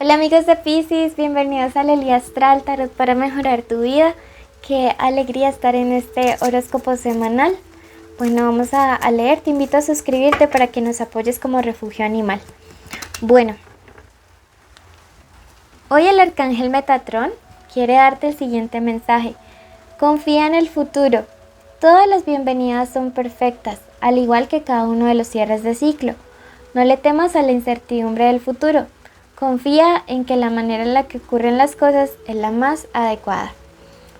Hola amigos de Piscis, bienvenidos a Lelia Astral, Tarot para mejorar tu vida. Qué alegría estar en este horóscopo semanal. Bueno, vamos a leer, te invito a suscribirte para que nos apoyes como refugio animal. Bueno, hoy el arcángel Metatrón quiere darte el siguiente mensaje. Confía en el futuro. Todas las bienvenidas son perfectas, al igual que cada uno de los cierres de ciclo. No le temas a la incertidumbre del futuro. Confía en que la manera en la que ocurren las cosas es la más adecuada.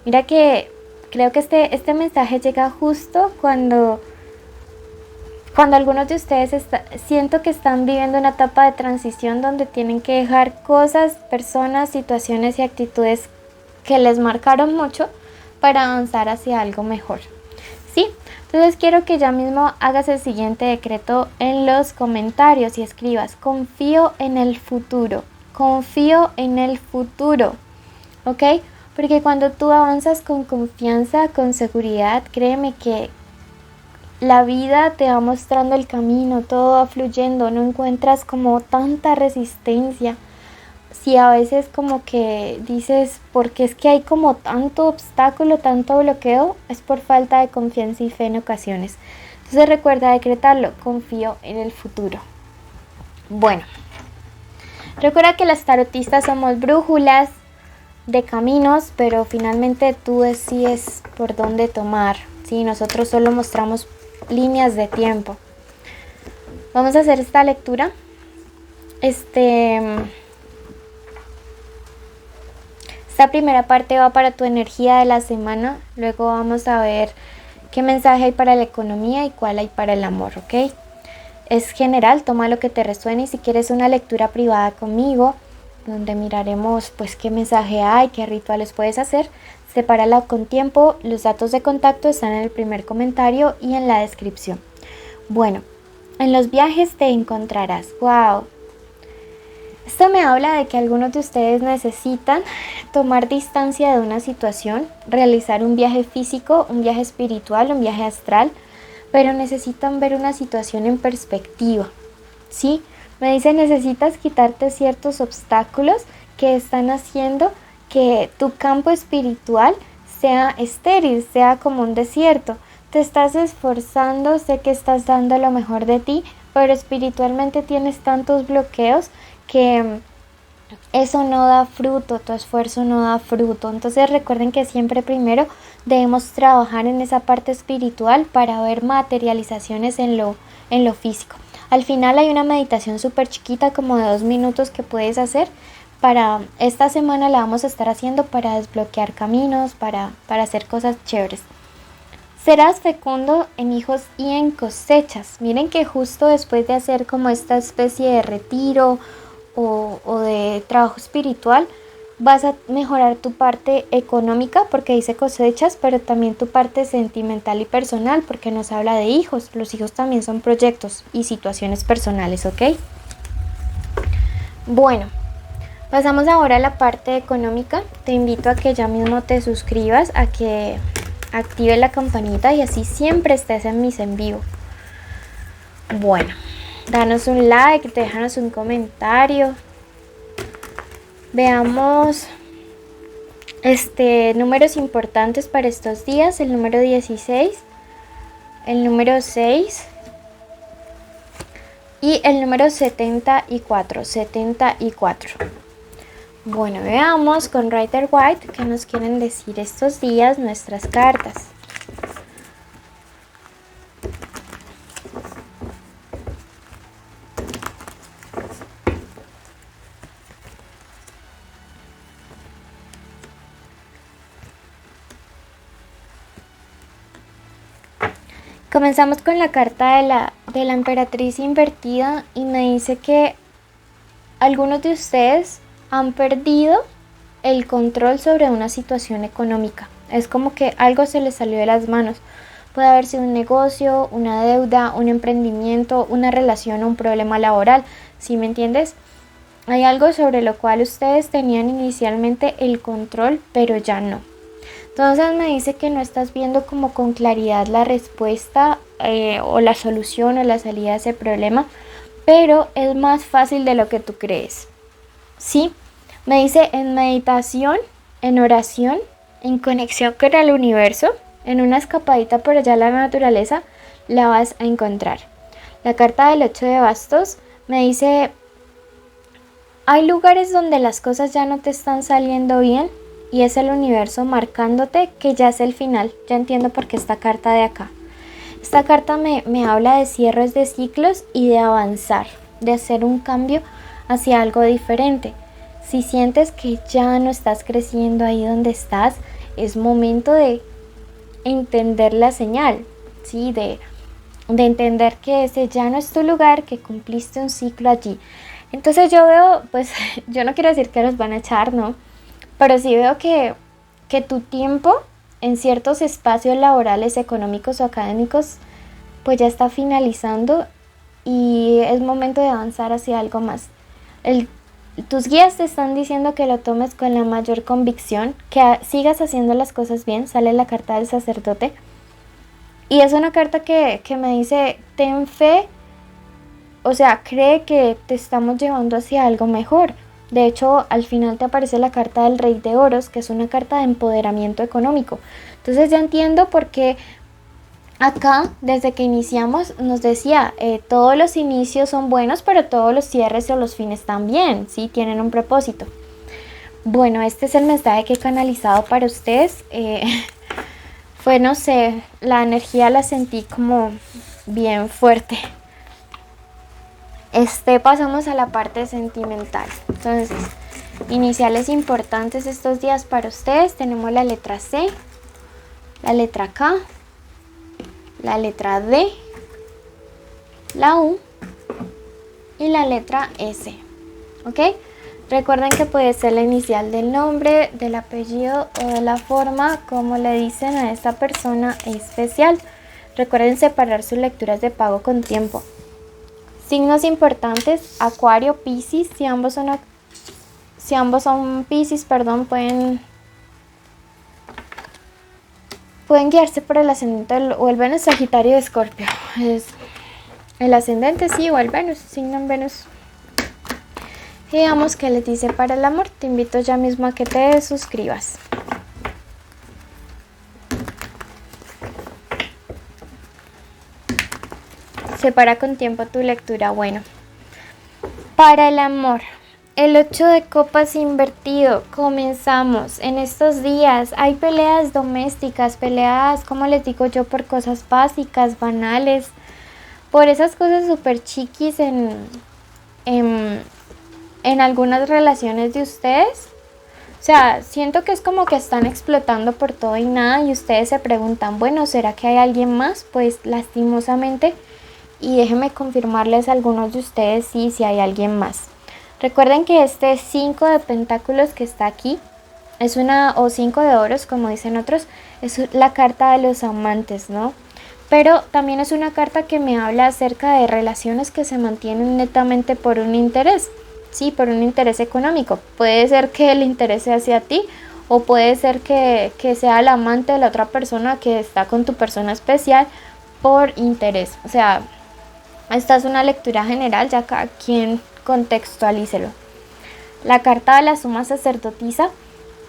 Mira que creo que este mensaje llega justo cuando algunos de ustedes siento que están viviendo una etapa de transición donde tienen que dejar cosas, personas, situaciones y actitudes que les marcaron mucho para avanzar hacia algo mejor. ¿Sí? Entonces quiero que ya mismo hagas el siguiente decreto en los comentarios y escribas: confío en el futuro, confío en el futuro, ¿ok? Porque cuando tú avanzas con confianza, con seguridad, créeme que la vida te va mostrando el camino, todo va fluyendo, no encuentras como tanta resistencia. Si a veces como que dices, porque es que hay como tanto obstáculo, tanto bloqueo, es por falta de confianza y fe en ocasiones. Entonces recuerda decretarlo: confío en el futuro. Bueno, recuerda que las tarotistas somos brújulas de caminos, pero finalmente tú decides por dónde tomar. ¿Sí? Nosotros solo mostramos líneas de tiempo. Vamos a hacer esta lectura. Esta primera parte va para tu energía de la semana, luego vamos a ver qué mensaje hay para la economía y cuál hay para el amor, ¿ok? Es general, toma lo que te resuene y si quieres una lectura privada conmigo, donde miraremos pues qué mensaje hay, qué rituales puedes hacer, sepárala con tiempo, los datos de contacto están en el primer comentario y en la descripción. Bueno, en los viajes te encontrarás, wow. Esto me habla de que algunos de ustedes necesitan tomar distancia de una situación, realizar un viaje físico, un viaje espiritual, un viaje astral, pero necesitan ver una situación en perspectiva, ¿sí? Me dice, necesitas quitarte ciertos obstáculos que están haciendo que tu campo espiritual sea estéril, sea como un desierto. Te estás esforzando, sé que estás dando lo mejor de ti, pero espiritualmente tienes tantos bloqueos que eso no da fruto, tu esfuerzo no da fruto. Entonces recuerden que siempre primero debemos trabajar en esa parte espiritual para ver materializaciones en lo físico. Al final hay una meditación súper chiquita, como de 2 minutos, que puedes hacer. Para esta semana la vamos a estar haciendo para desbloquear caminos, para hacer cosas chéveres. Serás fecundo en hijos y en cosechas. Miren que justo después de hacer como esta especie de retiro o de trabajo espiritual, vas a mejorar tu parte económica porque dice cosechas, pero también tu parte sentimental y personal porque nos habla de hijos. Los hijos también son proyectos y situaciones personales, ¿ok? Bueno, pasamos ahora a la parte económica. Te invito a que ya mismo te suscribas, a que actives la campanita y así siempre estés en mis en vivo. Bueno, danos un like, déjanos un comentario. Veamos números importantes para estos días: el número 16, el número 6 y el número 74. Bueno, veamos con Rider White qué nos quieren decir estos días nuestras cartas. Comenzamos con la carta de la emperatriz invertida y me dice que algunos de ustedes han perdido el control sobre una situación económica. Es como que algo se les salió de las manos. Puede haber sido un negocio, una deuda, un emprendimiento, una relación o un problema laboral. ¿Sí me entiendes? Hay algo sobre lo cual ustedes tenían inicialmente el control, pero ya no. Entonces me dice que no estás viendo como con claridad la respuesta o la solución o la salida a ese problema, pero es más fácil de lo que tú crees. Sí, me dice en meditación, en oración, en conexión con el universo, en una escapadita por allá a la naturaleza, la vas a encontrar. La carta del 8 de bastos me dice, hay lugares donde las cosas ya no te están saliendo bien y es el universo marcándote que ya es el final. Ya entiendo por qué esta carta de acá. Esta carta me habla de cierres de ciclos y de avanzar, de hacer un cambio hacia algo diferente. Si sientes que ya no estás creciendo ahí donde estás, es momento de entender la señal, ¿sí? De entender que ese ya no es tu lugar, que cumpliste un ciclo allí. Entonces yo veo, pues yo no quiero decir que los van a echar, ¿no? Pero sí veo que tu tiempo en ciertos espacios laborales, económicos o académicos, pues ya está finalizando y es momento de avanzar hacia algo más. Tus guías te están diciendo que lo tomes con la mayor convicción, que sigas haciendo las cosas bien. Sale la carta del sacerdote y es una carta que me dice, ten fe, o sea, cree que te estamos llevando hacia algo mejor. De hecho, al final te aparece la carta del Rey de Oros, que es una carta de empoderamiento económico. Entonces ya entiendo por qué acá, desde que iniciamos, nos decía, todos los inicios son buenos, pero todos los cierres o los fines también, ¿sí? Tienen un propósito. Bueno, este es el mensaje que he canalizado para ustedes. Fue, no sé, la energía la sentí como bien fuerte. Pasamos a la parte sentimental. Entonces, iniciales importantes estos días para ustedes. Tenemos la letra C, la letra K, la letra D, la U y la letra S. ¿Ok? Recuerden que puede ser la inicial del nombre, del apellido o de la forma como le dicen a esta persona especial. Recuerden separar sus lecturas de pago con tiempo. Signos importantes: Acuario, Piscis. Si ambos son Piscis, pueden guiarse por el ascendente o el Venus, Sagitario, Escorpio. Es el ascendente, sí, o el Venus, signo en Venus. Y veamos qué les dice para el amor. Te invito ya mismo a que te suscribas. Separa con tiempo tu lectura. Bueno, para el amor, el 8 de copas invertido. Comenzamos en estos días. Hay peleas domésticas, peleas, como les digo yo, por cosas básicas, banales, por esas cosas súper chiquis en algunas relaciones de ustedes. O sea, siento que es como que están explotando por todo y nada y ustedes se preguntan, bueno, ¿será que hay alguien más? Pues lastimosamente, y déjenme confirmarles a algunos de ustedes si hay alguien más. Recuerden que este 5 de pentáculos que está aquí es o 5 de oros, como dicen otros, es la carta de los amantes, ¿no? Pero también es una carta que me habla acerca de relaciones que se mantienen netamente por un interés, sí, por un interés económico. Puede ser que el interés sea hacia ti o puede ser que sea el amante de la otra persona que está con tu persona especial por interés. O sea, esta es una lectura general, ya cada quien contextualícelo. La carta de la suma sacerdotisa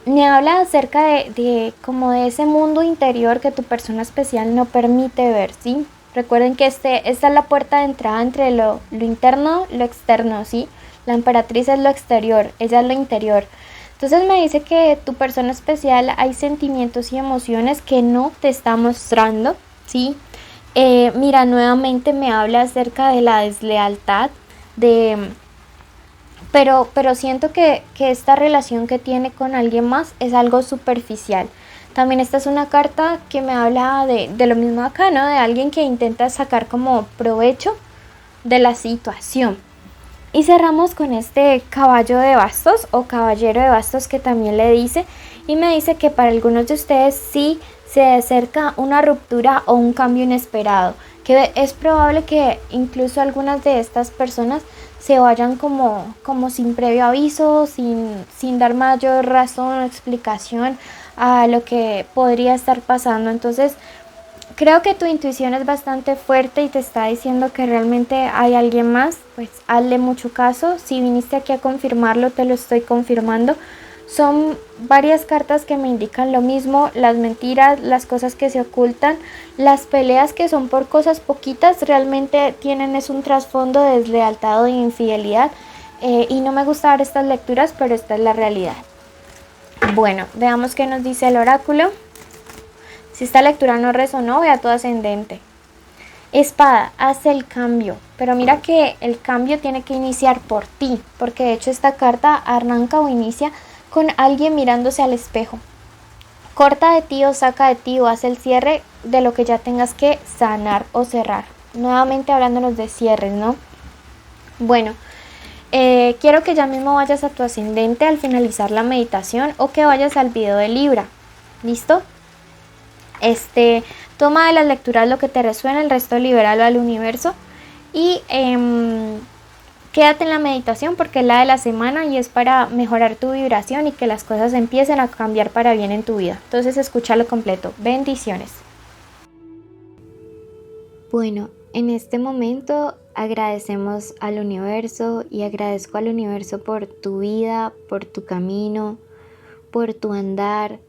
me habla acerca de como de ese mundo interior que tu persona especial no permite ver, ¿sí? Recuerden que esta es la puerta de entrada entre lo interno, lo externo, ¿sí? La emperatriz es lo exterior, ella es lo interior. Entonces me dice que tu persona especial hay sentimientos y emociones que no te está mostrando, ¿sí? Mira, nuevamente me habla acerca de la deslealtad, pero siento que esta relación que tiene con alguien más es algo superficial. También esta es una carta que me habla de lo mismo acá, ¿no? De alguien que intenta sacar como provecho de la situación. Y cerramos con este caballo de bastos o caballero de bastos que también le dice, y me dice que para algunos de ustedes sí se acerca una ruptura o un cambio inesperado, que es probable que incluso algunas de estas personas se vayan como sin previo aviso, sin dar mayor razón o explicación a lo que podría estar pasando. Entonces creo que tu intuición es bastante fuerte y te está diciendo que realmente hay alguien más, pues hazle mucho caso. Si viniste aquí a confirmarlo, te lo estoy confirmando. Son varias cartas que me indican lo mismo: las mentiras, las cosas que se ocultan, las peleas que son por cosas poquitas, realmente tienen es un trasfondo de deslealtad o de infidelidad. Y no me gusta dar estas lecturas, pero esta es la realidad. Bueno, veamos qué nos dice el oráculo. Si esta lectura no resonó, ve a tu ascendente. Espada, haz el cambio, pero mira que el cambio tiene que iniciar por ti, porque de hecho esta carta arranca o inicia con alguien mirándose al espejo. Corta de ti o saca de ti o haz el cierre de lo que ya tengas que sanar o cerrar. Nuevamente hablándonos de cierres, ¿no? Bueno, quiero que ya mismo vayas a tu ascendente al finalizar la meditación o que vayas al video de Libra. ¿Listo? Toma de las lecturas lo que te resuena, el resto libéralo al universo y quédate en la meditación porque es la de la semana y es para mejorar tu vibración y que las cosas empiecen a cambiar para bien en tu vida. Entonces escúchalo completo. Bendiciones. Bueno, en este momento agradecemos al universo y agradezco al universo por tu vida, por tu camino, por tu andar.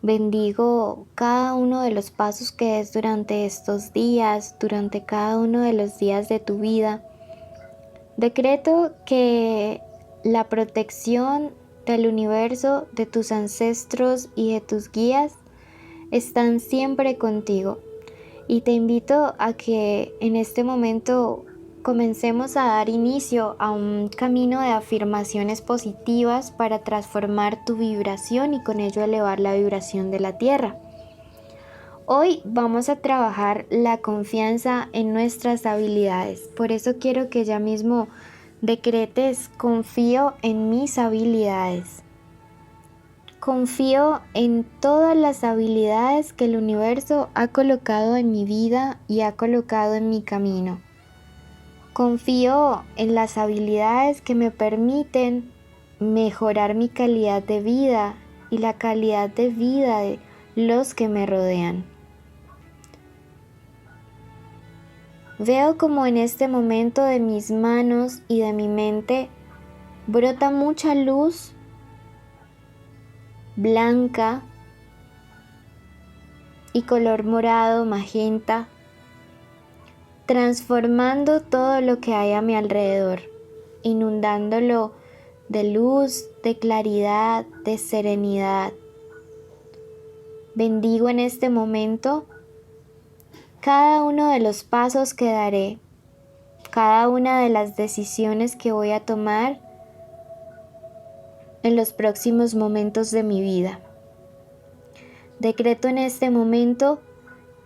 Bendigo cada uno de los pasos que des durante estos días, durante cada uno de los días de tu vida. Decreto que la protección del universo, de tus ancestros y de tus guías están siempre contigo. Y te invito a que en este momento comencemos a dar inicio a un camino de afirmaciones positivas para transformar tu vibración y con ello elevar la vibración de la tierra. Hoy vamos a trabajar la confianza en nuestras habilidades. Por eso quiero que ya mismo decretes: confío en mis habilidades. Confío en todas las habilidades que el universo ha colocado en mi vida y ha colocado en mi camino. Confío en las habilidades que me permiten mejorar mi calidad de vida y la calidad de vida de los que me rodean. Veo como en este momento de mis manos y de mi mente brota mucha luz blanca y color morado, magenta, transformando todo lo que hay a mi alrededor, inundándolo de luz, de claridad, de serenidad. Bendigo en este momento cada uno de los pasos que daré, cada una de las decisiones que voy a tomar en los próximos momentos de mi vida. Decreto en este momento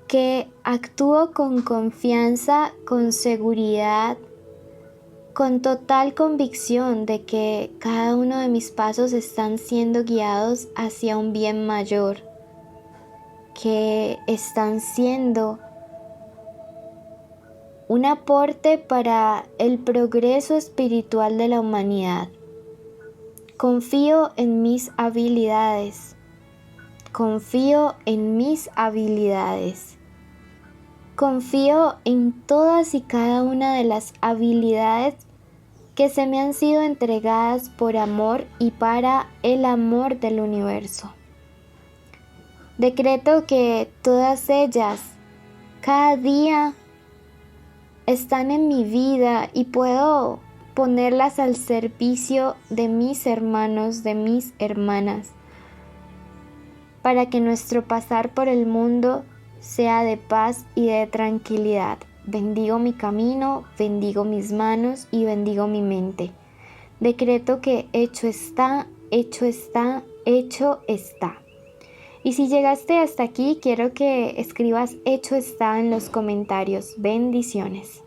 que actúo con confianza, con seguridad, con total convicción de que cada uno de mis pasos están siendo guiados hacia un bien mayor, que están siendo un aporte para el progreso espiritual de la humanidad. Confío en mis habilidades. Confío en mis habilidades. Confío en todas y cada una de las habilidades que se me han sido entregadas por amor y para el amor del universo. Decreto que todas ellas, cada día, están en mi vida y puedo ponerlas al servicio de mis hermanos, de mis hermanas, para que nuestro pasar por el mundo sea de paz y de tranquilidad. Bendigo mi camino, bendigo mis manos y bendigo mi mente. Decreto que hecho está, hecho está, hecho está. Y si llegaste hasta aquí, quiero que escribas hecho está en los comentarios. Bendiciones.